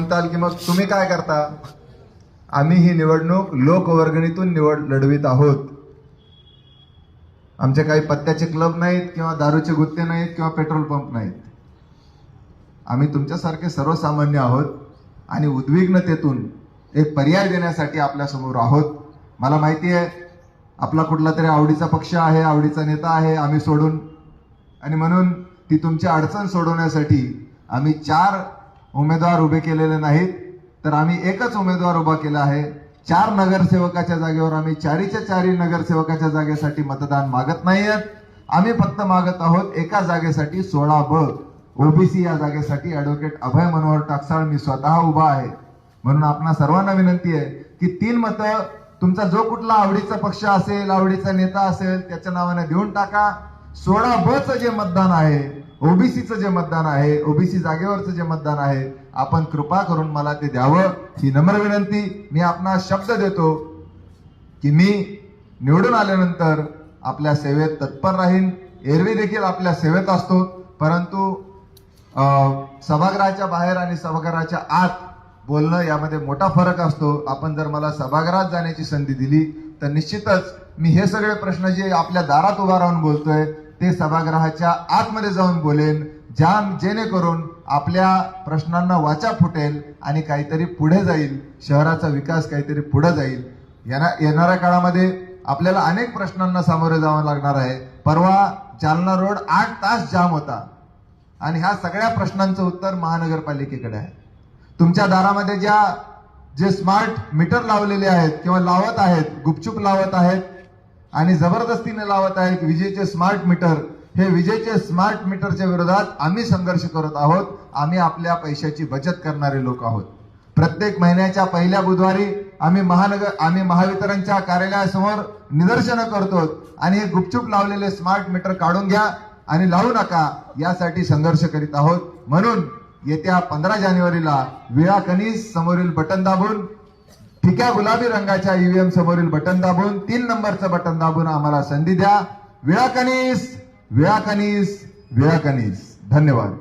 म्हणताल की मग तुम्ही काय करता? आम्ही ही निवडणूक लोकवर्गणीतून लढवित आहोत. आमचे काही पत्त्याचे क्लब नाहीत किंवा दारूचे गुत्ते नाहीत किंवा पेट्रोल पंप नाहीत. आम्ही तुमच्यासारखे सर्वसामान्य आहोत आणि उद्विग्नतेतून एक पर्याय देण्यासाठी आपल्या समोर आहोत. मला माहिती आहे आपला कुठला तरी आवडीचा पक्ष आहे, आवडीचा नेता आहे आम्ही सोडून, आणि म्हणून ती तुमची अडचण सोडवण्यासाठी आम्ही 4 उमेदवार उभे केलेले नाहीत, तर आम्ही एकच उमेदवार उभा केला आहे. 4 नगरसेवकाच्या जागेवर आम्ही 4च्या 4 नगरसेवकाच्या जागेसाठी मतदान मागत नाहीयेत. आम्ही फक्त मागत आहोत एका जागेसाठी 16ब ओबीसी या जागेसाठी ॲडव्होकेट अभय मनोहर टाकसाळ मी स्वतः उभा आहे. म्हणून आपणा सर्वांना विनंती आहे की 3 मतं तुमचा जो कुठला आवडीचा पक्ष असेल, आवडीचा नेता असेल त्याच्या नावाने देऊन टाका. 16बचं जे मतदान आहे, ओबीसीचं जे मतदान आहे, ओबीसी जागेवरचं जे मतदान आहे, आपण कृपा करून मला ते द्यावं ही नम्र विनंती. मी आपणास शब्द देतो की मी निवडून आल्यानंतर आपल्या सेवेत तत्पर राहीन. एरवी देखील आपल्या सेवेत असतो, परंतु सभागृहाच्या बाहेर आणि सभागृहाच्या आत बोलणं यामध्ये मोठा फरक असतो. आपण जर मला सभागृहात जाण्याची संधी दिली तर निश्चितच मी हे सगळे प्रश्न जे आपल्या दारात उभा राहून बोलतोय ते सभागृहाच्या आतमध्ये जाऊन बोलेन, जेणेकरून आपल्या प्रश्नांना वाचा फुटेल आणि काहीतरी पुढे जाईल, शहराचा विकास काहीतरी पुढे जाईल. येणाऱ्या काळामध्ये आपल्याला अनेक प्रश्नांना सामोरे जावं लागणार आहे. परवा जालना रोड 8 तास जाम होता आणि ह्या सगळ्या प्रश्नांचं उत्तर महानगरपालिकेकडे आहे. तुमच्या दारामध्ये जे स्मार्ट मीटर लावलेले आहेत किंवा लावत आहेत, गुपचूप लावत आहेत आणि जबरदस्तीने लावत आहेत विजेचे स्मार्ट मीटर, हे विजेचे स्मार्ट मीटरच्या विरोधात आम्ही संघर्ष करत आहोत. आम्ही आपल्या पैशाची बचत करणारे लोक आहोत. प्रत्येक महिन्याच्या पहिल्या बुधवारी आम्ही महावितरणच्या कार्यालयासमोर निदर्शनं करतो आणि हे गुपचूप लावलेले स्मार्ट मीटर काढून घ्या आणि लावू नका यासाठी संघर्ष करीत आहोत. म्हणून येत्या 15 जानेवारीला विळा कनीस समोरील बटन दाबून, फिक्या गुलाबी रंगाच्या ईव्हीएम समोरील बटन दाबून, 3 नंबरचं बटन दाबून आम्हाला संधी द्या. विळा कनीस, विळा कनीस, विळा कनीस. धन्यवाद.